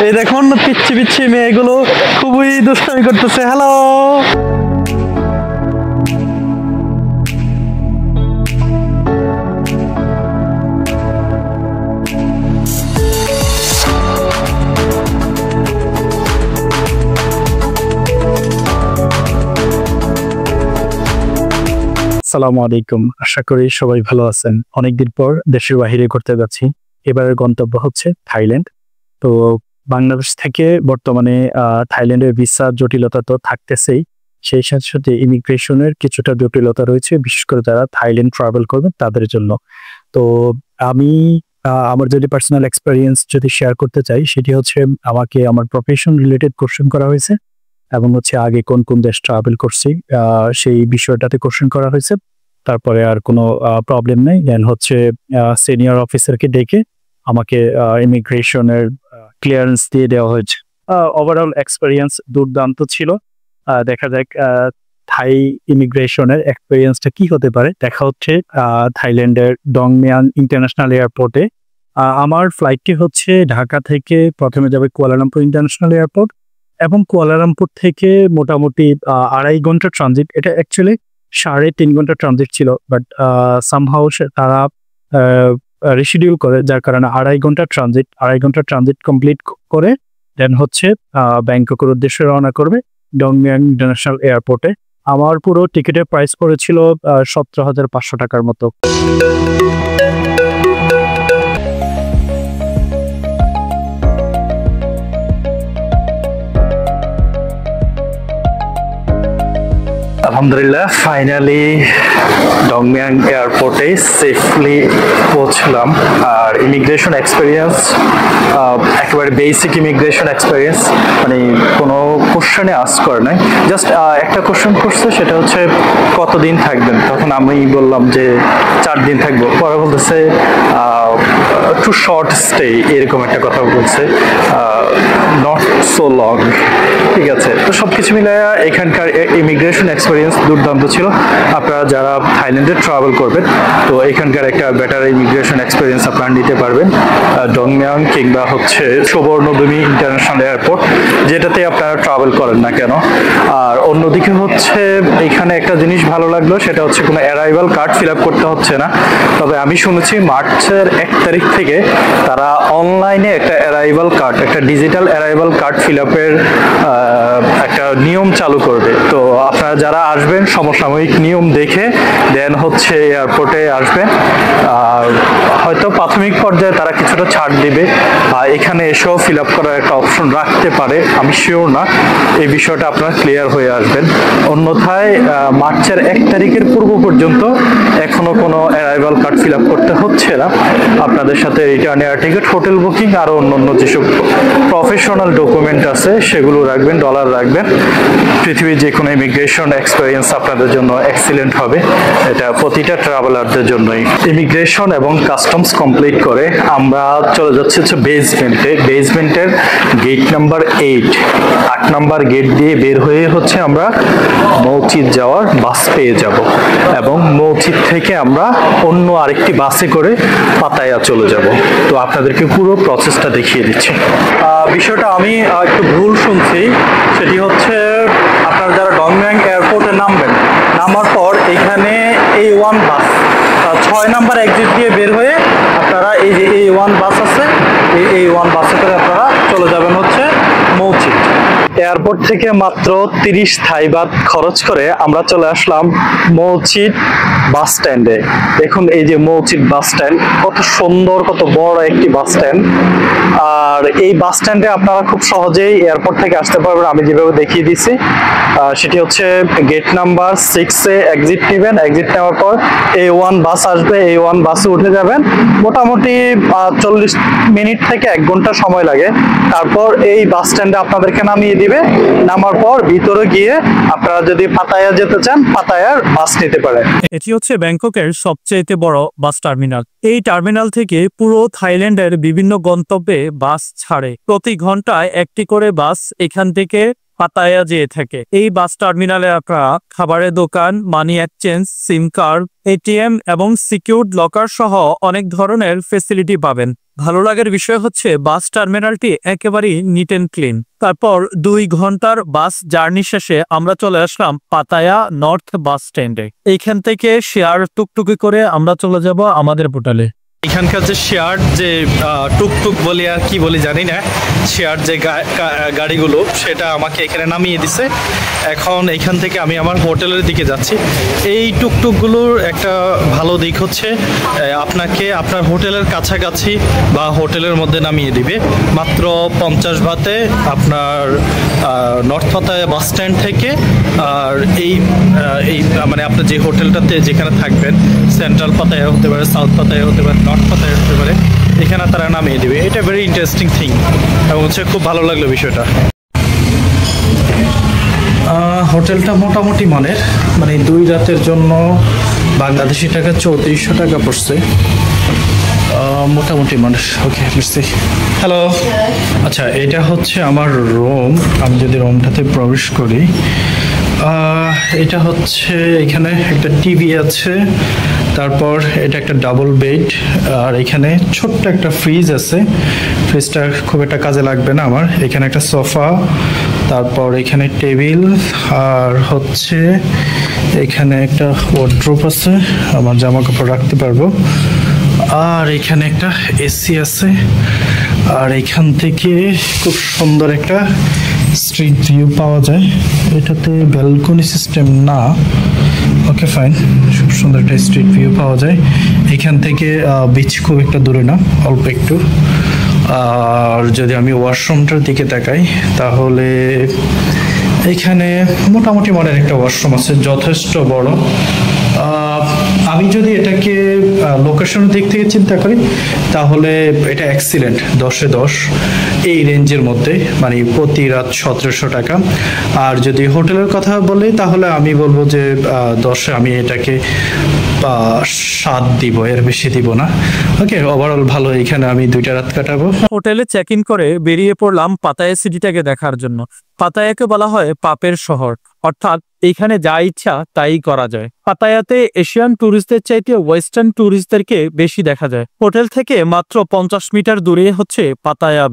এই দেখুন পিচ্ছি পিচ্ছি মেয়েগুলো খুবই দুষ্টামি করতেছে। হ্যালো, আসসালামু আলাইকুম। আশা করি সবাই ভালো আছেন। অনেকদিন পর দেশের বাহিরে ঘুরতে যাচ্ছি। এবারের গন্তব্য হচ্ছে থাইল্যান্ড। তো বাংলাদেশ থেকে বর্তমানে থাইল্যান্ডের ভিসা জটিলতা তো থাকতেছেই, সেই সাথে সাথে ইমিগ্রেশনের কিছুটা জটিলতা রয়েছে, বিশেষ করে যারা থাইল্যান্ড ট্রাভেল করবেন তাদের জন্য। তো আমি আমার যদি পার্সোনাল এক্সপেরিয়েন্স যদি শেয়ার করতে চাই, সেটি হচ্ছে আমাকে আমার প্রফেশন রিলেটেড কোশ্চেন করা হয়েছে এবং হচ্ছে আগে কোন কোন দেশ ট্রাভেল করছি সেই বিষয়টাতে কোশ্চেন করা হয়েছে। তারপরে আর কোনো প্রবলেম নেই। দেন হচ্ছে সিনিয়র অফিসারকে ডেকে আমাকে ইমিগ্রেশনের ক্লিয়ারেন্স দিয়ে দেওয়া হয়েছে। ওভারঅল এক্সপেরিয়েন্স দুর্দান্ত ছিল। দেখা যাক থাই ইমিগ্রেশনের এক্সপেরিয়েন্সটা কি হতে পারে। দেখা হচ্ছে থাইল্যান্ডের ডংমিয়াং ইন্টারন্যাশনাল এয়ারপোর্টে। আমার ফ্লাইটটি হচ্ছে ঢাকা থেকে প্রথমে যাবে কুয়ালালামপুর ইন্টারন্যাশনাল এয়ারপোর্ট এবং কুয়ালালামপুর থেকে মোটামুটি 2.5 ঘন্টা ট্রানজিট। এটা অ্যাকচুয়ালি 3.5 ঘন্টা ট্রানজিট ছিল, বাট সামহাউ তারা রিশিডিউল করে, যার কারণে 2.5 ঘন্টা ট্রানজিট কমপ্লিট করে দেন হচ্ছে ব্যাংককের উদ্দেশ্যে রওনা করবে ডংমিয়াং ইন্টারন্যাশনাল এয়ারপোর্টে। আমার পুরো টিকিটের প্রাইস পড়েছিল 17,500 টাকার মতো। আলহামদুলিল্লাহ, ফাইনালি ডংমিয়াং এয়ারপোর্টে সেফলি পৌঁছলাম। আর ইমিগ্রেশন এক্সপিরিয়েন্স একেবারে বেসিক ইমিগ্রেশন এক্সপিরিয়েন্স, মানে কোনো কোশ্চেনে আস্ক করে নাই। জাস্ট একটা কোশ্চেন করছে, সেটা হচ্ছে কতদিন থাকবেন। তখন আমি বললাম যে 4 দিন থাকবো। পরে বলতেছে টু শর্ট স্টে, এরকম একটা কথা বলছে, নট সো লং। ঠিক আছে, তো সবকিছু মিলায়া এখানকার ইমিগ্রেশন এক্সপিরিয়েন্স দুর্দান্ত ছিল। আপনারা যারা থাইল্যান্ডে ট্রাভেল করবেন, তো এখানকার একটা বেটার ইমিগ্রেশন এক্সপিরিয়েন্স আপনারা নিতে পারবেন ডংমিয়াং কিংবা হচ্ছে সুবর্ণভূমি ইন্টারন্যাশনাল এয়ারপোর্ট, যেটাতে আপনারা ট্রাভেল করেন না কেন। আর অন্যদিকে হচ্ছে এখানে একটা জিনিস ভালো লাগলো, সেটা হচ্ছে কোনো অ্যারাইভাল কার্ড ফিল আপ করতে হচ্ছে না। তবে আমি শুনেছি মার্চের 1 তারিখ থেকে তারা অনলাইনে একটা অ্যারাইভাল কার্ড, একটা ডিজিটাল অ্যারাইভাল কার্ড ফিল আপের একটা নিয়ম চালু করবে। তো আপনারা যারা আসবেন সমসাময়িক নিয়ম দেখে দেন হচ্ছে এয়ারপোর্টে আসবেন। হয়তো প্রাথমিক পর্যায়ে তারা কিছুটা ছাড় দিবে, এখানে এসেও ফিল আপ করার একটা অপশন রাখতে পারে, আমি শিওর না। এই বিষয়টা আপনারা ক্লিয়ার হয়ে আসবেন। অন্যথায় মার্চের 1 তারিখের পূর্ব পর্যন্ত এখনো কোনো অ্যারাইভাল কার্ড ফিল আপ করতে হচ্ছে না। আপনাদের সাথে return air ticket, hotel booking আর অন্যান্য যেসব প্রফেশনাল ডকুমেন্ট আছে সেগুলো রাখবেন, ডলার রাখবেন। পৃথিবীর যে কোনো ইমিগ্রেশন এক্সপিরিয়েন্স আপনাদের জন্য এক্সিলেন্ট হবে, এটা প্রতিটা ট্রাভেলারদের জন্যই। ইমিগ্রেশন এবং কাস্টমস কমপ্লিট করে আমরা চলে যাচ্ছি হচ্ছে বেসমেন্টের গেট নাম্বার 8 নাম্বার গেট দিয়ে বের হয়ে হচ্ছে আমরা মসজিদ যাওয়ার বাস পেয়ে যাব এবং মসজিদ থেকে আমরা অন্য আরেকটি বাসে করে পাতায়া চলে যাব। তো আপনাদেরকে পুরো প্রসেসটা দেখিয়ে দিচ্ছি। বিষয়টা আমি একটু ভুল শুনছি, সেটি হচ্ছে আপনারা যারা ডংমিয়াং এয়ারপোর্টে নামার পর এখানে A1 বাস 6 নাম্বার এক্সিট দিয়ে বের হয়ে আপনারা এই যে A1 বাস আছে, এই A1 বাসে করে আপনারা চলে যাবেন হচ্ছে মসজিদ। এয়ারপোর্ট থেকে মাত্র 30 থাই বাত খরচ করে আমরা চলে আসলাম মসজিদ বাস স্ট্যান্ডে। দেখুন এই যে মসজিদ বাস স্ট্যান্ড, কত সুন্দর, কত বড় একটি বাস স্ট্যান্ড। আর এই বাস স্ট্যান্ডে আপনারা খুব সহজেই এয়ারপোর্ট থেকে আসতে পারবেন, আমি যেভাবে দেখিয়ে দিচ্ছি। সেটি হচ্ছে গেট নাম্বার 6-এ এক্সিট নেবেন। এক্সিট নেওয়ার পর A1 বাস আসবে, A1 বাসে উঠে যাবেন। মোটামুটি 40 মিনিট থেকে 1 ঘন্টা সময় লাগে। তারপর এই বাস স্ট্যান্ডে আপনাদেরকে নামিয়ে দিবে। নামার পর ভিতরে গিয়ে আপনারা যদি পাতায়া যেতে চান, পাতায়ার বাস নিতে পারেন। এটি হচ্ছে ব্যাংককের সবচেয়ে বড় বাস টার্মিনাল। এই টার্মিনাল থেকে পুরো থাইল্যান্ডের বিভিন্ন গন্তব্যে বাস ছাড়ে। প্রতি ঘন্টায় একটি করে বাস এখান থেকে পাতায়া যেয়ে থাকে। এই বাস টার্মিনালে আপনারা খাবারের দোকান, মানি এক্সচেঞ্জ, সিম কার্ড, এটিএম এবং সিকিউরড লকার সহ অনেক ধরনের ফেসিলিটি পাবেন। ভালো লাগার বিষয় হচ্ছে বাস টার্মিনালটি একেবারেই নিট অ্যান্ড ক্লিন। তারপর 2 ঘন্টার বাস জার্নি শেষে আমরা চলে আসলাম পাতায়া নর্থ বাস স্ট্যান্ডে। এইখান থেকে শেয়ার টুকটুকি করে আমরা চলে যাব আমাদের হোটেলে। এখানকার যে শেয়ার যে টুকটুক বলি আর কি বলি জানি না, শেয়ার যে গাড়িগুলো সেটা আমাকে এখানে নামিয়ে দিছে। এখন এখান থেকে আমি আমার হোটেলের দিকে যাচ্ছি। এই টুকটুকগুলোর একটা ভালো দিক হচ্ছে আপনাকে আপনার হোটেলের কাছাকাছি বা হোটেলের মধ্যে নামিয়ে দিবে মাত্র 50 বাতে আপনার নর্থ পাতায়া বাস স্ট্যান্ড থেকে। আর এই মানে আপনার যে হোটেলটাতে যেখানে থাকবেন, সেন্ট্রাল পাতায়া হতে পারে, সাউথ পাতায়া হতে পারে, নর্থ পাতায়া হতে পারে, এখানে তারা নামিয়ে দেবে। এটা ভেরি ইন্টারেস্টিং থিং এবং হচ্ছে খুব ভালো লাগলো বিষয়টা। হোটেলটা মোটামুটি মানের, মানে 2 রাতের জন্য বাংলাদেশি টাকা 3400 টাকা পড়ছে, মোটামুটি মানের। ওকে, হ্যালো। আচ্ছা, এটা হচ্ছে আমার রুম। আমি যদি রুমটাতে প্রবেশ করি, এটা হচ্ছে এখানে একটা টিভি আছে, তারপর এটা একটা ডাবল বেড, আর এখানে ছোট্ট একটা ফ্রিজ আছে। ফ্রিজটা খুব একটা কাজে লাগবে না আমার। এখানে একটা সোফা, তারপর এখানে টেবিল, আর হচ্ছে এখানে একটা ওয়ার্ড্রোব আছে, আমার জামা কাপড় রাখতে পারবো। আর এখানে একটা এসি আছে, আর এখান থেকে খুব সুন্দর একটা স্ট্রিট ভিউ পাওয়া যায়। এটাতে ব্যালকনি সিস্টেম না, ওকে ফাইন। খুব সুন্দর একটা স্ট্রিট ভিউ পাওয়া যায় এখান থেকে। বিচ খুব একটা দূরে না, অল্প একটু। আর যদি আমি ওয়াশরুমটার দিকে তাকাই, তাহলে এখানে মোটামুটি মানের একটা ওয়াশরুম আছে, যথেষ্ট বড়। আমি যদি এটাকে লোকেশনের দিক থেকে চিন্তা করি, তাহলে এটা এক্সিলেন্ট, 10-এ 10 এই রেঞ্জের মধ্যে, মানে প্রতি রাত 1700 টাকা। আর যদি হোটেলের কথা বলি, তাহলে আমি বলবো যে 10-এ আমি এটাকে 7 দিব, এর বেশি দিব না। ওকে, ওভারঅল ভালো। এখানে আমি 2টা রাত কাটাবো। হোটেলে চেক ইন করে বেরিয়ে পড়লাম পাতায়া সিটিটাকে দেখার জন্য। পাতায়াকে বলা হয় পাপের শহর, অর্থাৎ এইখানে যা ইচ্ছা তাই করা যায়। পাতায়াতে এশিয়ান ট্যুরিস্টদের চাইতে ওয়েস্টার্ন ট্যুরিস্টদেরকে বেশি দেখা যায়। হোটেল থেকে মাত্র 50 মিটার দূরে হচ্ছে পাতায়া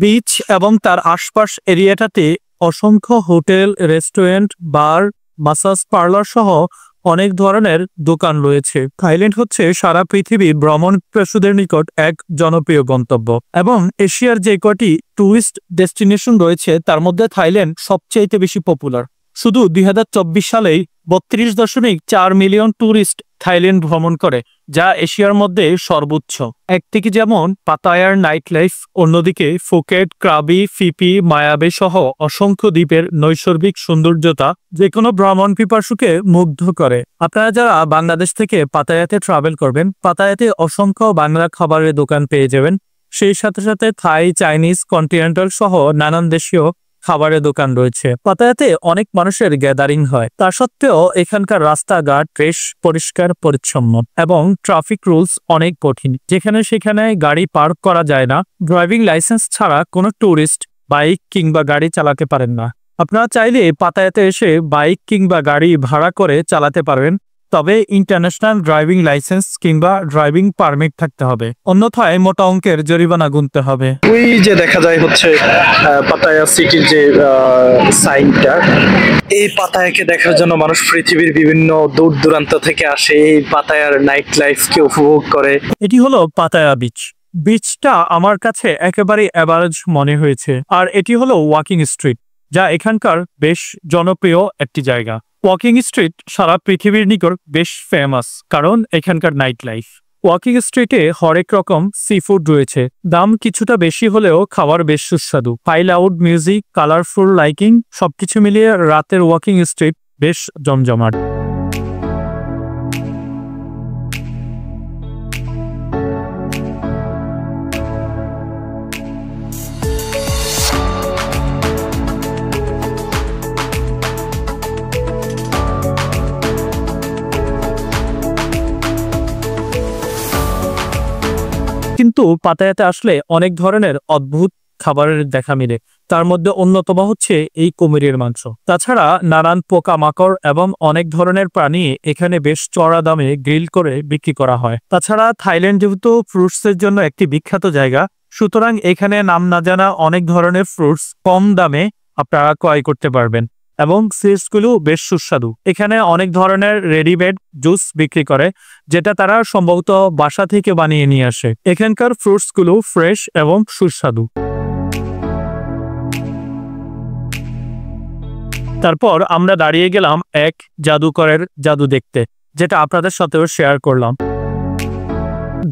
বিচ এবং তার আশপাশ এরিয়াটাতে অসংখ্য হোটেল, রেস্টুরেন্ট, বার, মাসাজ পার্লার সহ অনেক ধরনের দোকান রয়েছে। থাইল্যান্ড হচ্ছে সারা পৃথিবীর ভ্রমণ পিপাসুদের নিকট এক জনপ্রিয় গন্তব্য এবং এশিয়ার যে কটি ট্যুরিস্ট ডেস্টিনেশন রয়েছে তার মধ্যে থাইল্যান্ড সবচেয়ে বেশি পপুলার। শুধু 2024 সালেই 32.4 মিলিয়ন ট্যুরিস্ট থাইল্যান্ড ভ্রমণ করে, যা এশিয়ার মধ্যে সর্বোচ্চ। একদিকে যেমন পাতায়ার নাইট লাইফ, অন্যদিকে ফুকেট, ক্রাবি, ফিপি, মায়াবে সহ অসংখ্য দ্বীপের নৈসর্গিক সৌন্দর্যতা যে কোনো ভ্রমণ পিপাসুকে মুগ্ধ করে। আপনারা যারা বাংলাদেশ থেকে পাতায়াতে ট্রাভেল করবেন, পাতায়াতে অসংখ্য বাংলা খাবারের দোকান পেয়ে যাবেন। সেই সাথে সাথে থাই, চাইনিজ, কন্টিনেন্টাল সহ নানান দেশীয় খাবারের দোকান রয়েছে। পাতায়াতে অনেক মানুষের গ্যাদারিং হয়, তা সত্ত্বেও এখানকার রাস্তাঘাট বেশ পরিষ্কার পরিচ্ছন্ন এবং ট্রাফিক রুলস অনেক কঠিন। যেখানে সেখানে গাড়ি পার্ক করা যায় না। ড্রাইভিং লাইসেন্স ছাড়া কোনো ট্যুরিস্ট বাইক কিংবা গাড়ি চালাতে পারেন না। আপনারা চাইলে পাতায়াতে এসে বাইক কিংবা গাড়ি ভাড়া করে চালাতে পারবেন, তবে ইন্টারন্যাশনাল ড্রাইভিং লাইসেন্স কিংবা ড্রাইভিং পারমিট থাকতে হবে, অন্যথায় মোটা অঙ্কের জরিমানা গুনতে হবে। ওই যে দেখা যায় হচ্ছে পাতায়া সিটির যে সাইনটা, এই পাতায়াকে দেখার জন্য মানুষ পৃথিবীর বিভিন্ন দূর দূরান্ত থেকে আসে, এই পাতায়ার নাইট লাইফকে উপভোগ করে। এটি হলো পাতায়া বিচটা আমার কাছে একেবারে অ্যাভারেজ মনে হয়েছে। আর এটি হলো ওয়াকিং স্ট্রিট, যা এখানকার বেশ জনপ্রিয় একটি জায়গা। ওয়াকিং স্ট্রিট সারা পৃথিবীর নিকট বেশ ফেমাস, কারণ এখানকার নাইট লাইফ। ওয়াকিং স্ট্রিটে হরেক রকম সি ফুড রয়েছে, দাম কিছুটা বেশি হলেও খাবার বেশ সুস্বাদু। High loud music, colourful lighting, সবকিছু মিলিয়ে রাতের ওয়াকিং স্ট্রিট বেশ জমজমাট। কিন্তু পাতায়াতে আসলে অনেক ধরনের অদ্ভুত খাবারের দেখা মিলে। তার মধ্যে অন্যতম হচ্ছে এই কুমিরের মাংস। তাছাড়া নানান পোকামাকড় এবং অনেক ধরনের প্রাণী এখানে বেশ চড়া দামে গ্রিল করে বিক্রি করা হয়। তাছাড়া থাইল্যান্ড যেহেতু ফ্রুটসের জন্য একটি বিখ্যাত জায়গা, সুতরাং এখানে নাম না জানা অনেক ধরনের ফ্রুটস কম দামে আপনারা ক্রয় করতে পারবেন এবং সিডসগুলো বেশ সুস্বাদু। এখানে অনেক ধরনের রেডিমেড জুস বিক্রি করে, যেটা তারা সম্ভবত বাসা থেকে বানিয়ে নিয়ে আসে। এখানকার ফ্রুটসগুলো ফ্রেশ এবং সুস্বাদু। তারপর আমরা দাঁড়িয়ে গেলাম এক জাদুকরের জাদু দেখতে, যেটা আপনাদের সাথেও শেয়ার করলাম।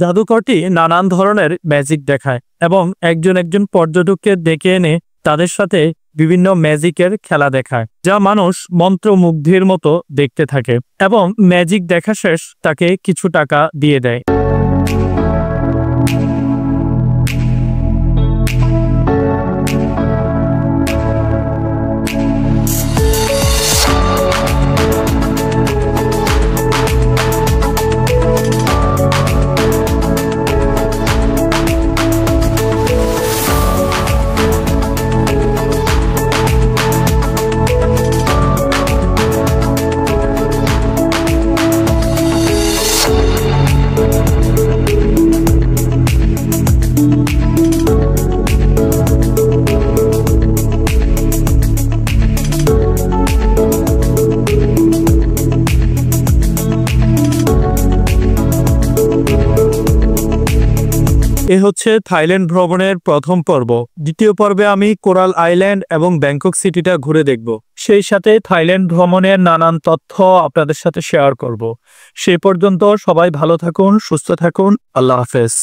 জাদুকরটি নানান ধরনের ম্যাজিক দেখায় এবং একজন পর্যটককে ডেকে এনে তাদের সাথে বিভিন্ন ম্যাজিকের খেলা দেখায়, যা মানুষ মন্ত্রমুগ্ধের মতো দেখতে থাকে এবং ম্যাজিক দেখা শেষ তাকে কিছু টাকা দিয়ে দেয়। এ হচ্ছে থাইল্যান্ড ভ্রমণের প্রথম পর্ব। দ্বিতীয় পর্বে আমি কোরাল আইল্যান্ড এবং ব্যাংকক সিটিটা ঘুরে দেখব। সেই সাথে থাইল্যান্ড ভ্রমণের নানান তথ্য আপনাদের সাথে শেয়ার করব। সেই পর্যন্ত সবাই ভালো থাকুন, সুস্থ থাকুন। আল্লাহ হাফেজ।